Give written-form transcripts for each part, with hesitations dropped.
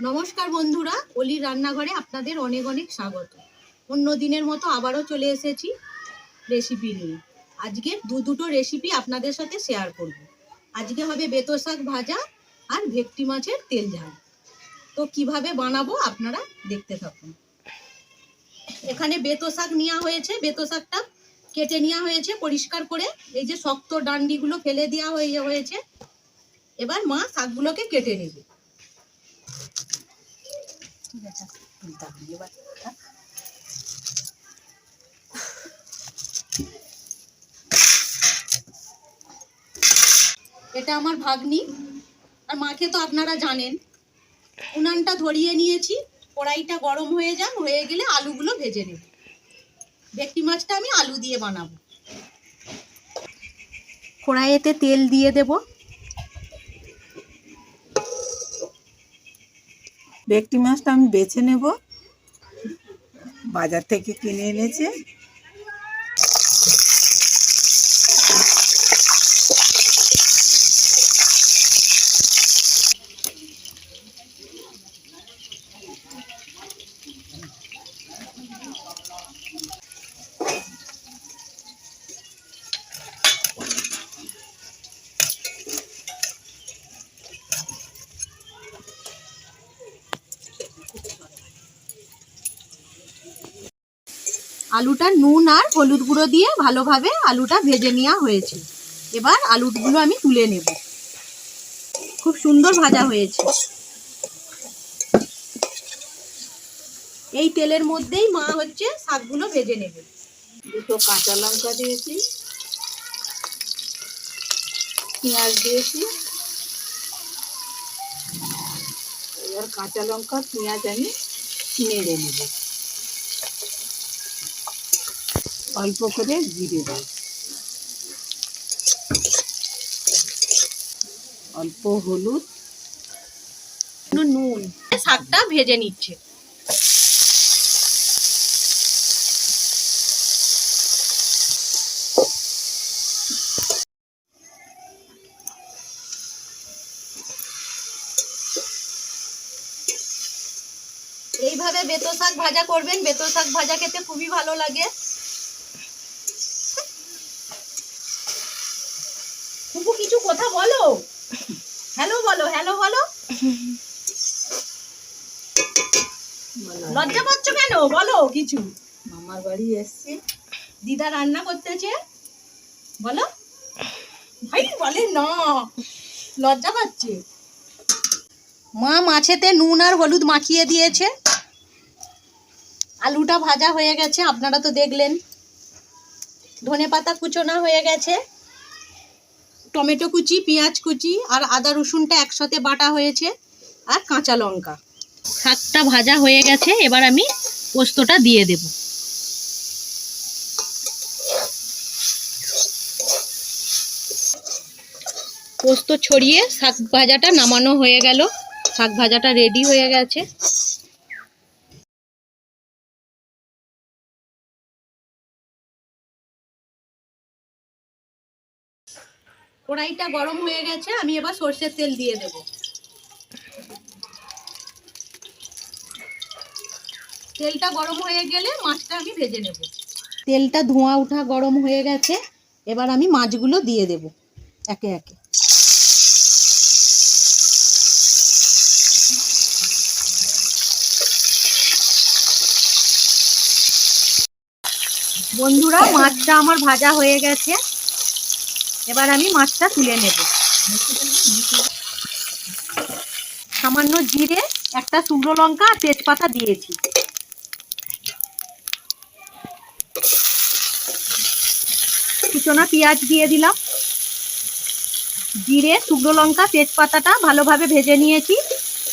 নমস্কার বন্ধুরা, অলির রান্নাঘরে আপনাদের অনেক অনেক স্বাগত। অন্য দিনের মতো আবারও চলে এসেছি রেসিপি নিয়ে। আজকে দুটো রেসিপি আপনাদের সাথে শেয়ার করব। আজকে হবে বেতো শাক ভাজা আর ভেটকি মাছের তেল ঝাল। তো কিভাবে বানাবো আপনারা দেখতে থাকুন। এখানে বেতো শাক নেওয়া হয়েছে, বেতো শাকটা কেটে নেওয়া হয়েছে পরিষ্কার করে। এই যে শক্ত ডান্ডিগুলো ফেলে দেওয়া হয়েছে। এবার মা শাকগুলোকে কেটে নেবে। এটা আমার ভাগ্নি, আর মাকে তো আপনারা জানেন। উনানটা ধরিয়ে নিয়েছি, কড়াইটা গরম হয়ে গেলে আলুগুলো ভেজে নেব। ভেটকি মাছটা আমি আলু দিয়ে বানাবো। কড়াইতে তেল দিয়ে দেব। ভেটকি মাছটা আমি বেছে নেব, বাজার থেকে কিনে এনেছে। আলুটা নুন আর হলুদ গুঁড়ো দিয়ে ভালোভাবে আলুটা ভেজে নেওয়া হয়েছে। এবার আলুগুলো আমি তুলে নেব। খুব সুন্দর ভাজা হয়েছে। এই তেলের মধ্যেই মা শাকগুলো ভেজে নেবে। দুটো কাঁচা লঙ্কা দিয়েছি, পেঁয়াজ দিয়েছি। এবার কাঁচা লঙ্কা পেঁয়াজ আমি নেড়ে নেব। অল্প করে জিরে দেব, অল্প হলুদ, নুন। শাকটা ভেজে নিচ্ছে। এইভাবে বেতো শাক ভাজা করবেন। বেতো শাক ভাজা খেতে খুবই ভালো লাগে। খুবু কিছু কথা বলো, হ্যালো বলো, হ্যালো বলো। লজ্জা পাচ্ছ কেন? বলো কিছু। মামার বাড়ি এসছি, দিদা রান্না করতেছে, বলো। ভাই বলে না, লজ্জা পাচ্ছে। মা মাছেতে নুন আর হলুদ মাখিয়ে দিয়েছে। আলুটা ভাজা হয়ে গেছে, আপনারা তো দেখলেন। ধনেপাতা কুচোনা হয়ে গেছে, টমেটো কুচি, পেঁয়াজ কুচি আর আদা রসুনটা একসাথে বাটা হয়েছে, আর কাঁচা লঙ্কা। শাকটা ভাজা হয়ে গেছে, এবার আমি পোস্তটা দিয়ে দেব। পোস্ত ছড়িয়ে শাক ভাজাটা নামানো হয়ে গেল। শাক ভাজাটা রেডি হয়ে গেছে। কড়াইটা গরম হয়ে গেছে, আমি এবার সরষের তেল দিয়ে দেব। তেলটা গরম হয়ে গেলে মাছটা আমি ভেজে নেব। তেলটা ধোঁয়া ওঠা গরম হয়ে গেছে, এবার আমি মাছগুলো দিয়ে দেব একে একে। বন্ধুরা, মাছটা আমার ভাজা হয়ে গেছে। এবার আমি মাছটা তুলে নেব। সামান্য জিরে, একটা শুকনো লঙ্কা আর তেজপাতা দিয়েছি। কুচোনা পেঁয়াজ দিয়ে দিলাম। জিরে, শুকনো লঙ্কা, তেজপাতাটা ভালোভাবে ভেজে নিয়েছি।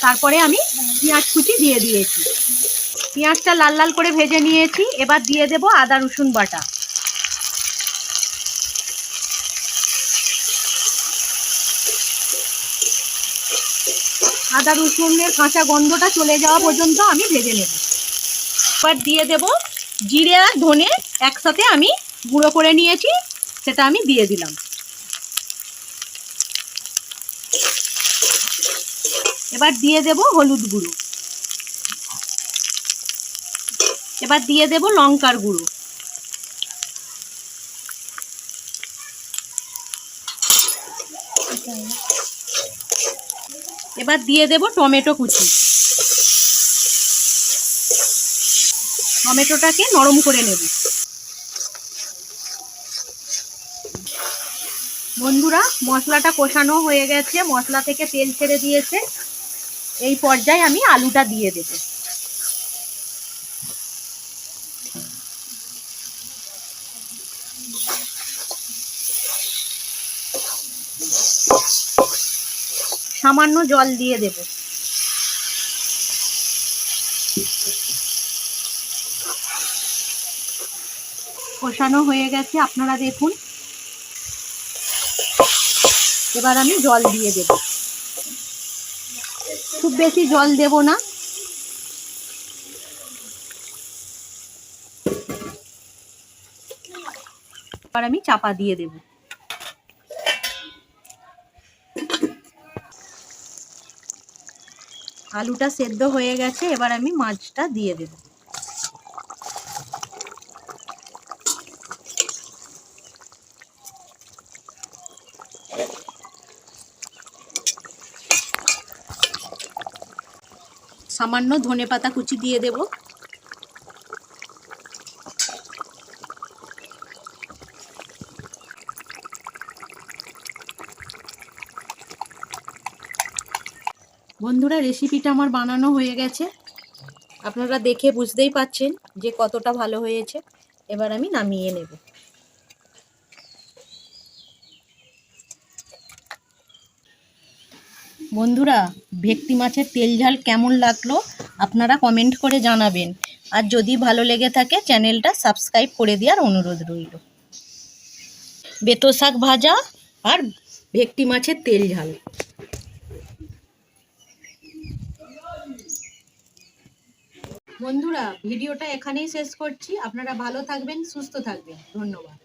তারপরে আমি পেঁয়াজ কুচি দিয়ে দিয়েছি। পেঁয়াজটা লাল লাল করে ভেজে নিয়েছি। এবার দিয়ে দেব আদা রসুন বাটা। আদা রসুনের কাঁচা গন্ধটা চলে যাওয়া পর্যন্ত আমি ভেজে নেব। এবার দিয়ে দেব জিরে আর ধনে একসাথে আমি গুঁড়ো করে নিয়েছি, সেটা আমি দিয়ে দিলাম। এবার দিয়ে দেব হলুদ গুঁড়ো, এবার দিয়ে দেব লঙ্কার গুঁড়ো, এবার দিয়ে দেব টমেটো কুচি। টমেটোটাকে নরম করে নেব। বন্ধুরা, মশলাটা কষানো হয়ে গেছে, মশলা থেকে তেল ছেড়ে দিয়েছে। এই পর্যায়ে আমি আলুটা দিয়ে দেব। সামান্য জল দিয়ে দেব। কষানো হয়ে গেছে, আপনারা দেখুন। এবার আমি জল দিয়ে দেব। খুব বেশি জল দেব না। এবার আমি চাপা দিয়ে দেব। আলুটা সেদ্ধ হয়ে গেছে, এবার আমি মাছটা দিয়ে দেব। সামান্য ধনেপাতা কুচি দিয়ে দেব। বন্ধুরা, রেসিপিটা আমার বানানো হয়ে গেছে। আপনারা দেখে বুঝতেই পাচ্ছেন যে কতটা ভালো হয়েছে। এবার আমি নামিয়ে নেব। বন্ধুরা, ভেটকি মাছের তেল ঝাল কেমন লাগলো আপনারা কমেন্ট করে জানাবেন। আর যদি ভালো লেগে থাকে চ্যানেলটা সাবস্ক্রাইব করে দেওয়ার অনুরোধ রইল। বেতো শাক ভাজা আর ভেটকি মাছের তেল ঝাল। বন্ধুরা, ভিডিওটা এখানেই শেষ করছি। আপনারা ভালো থাকবেন, সুস্থ থাকবেন। ধন্যবাদ।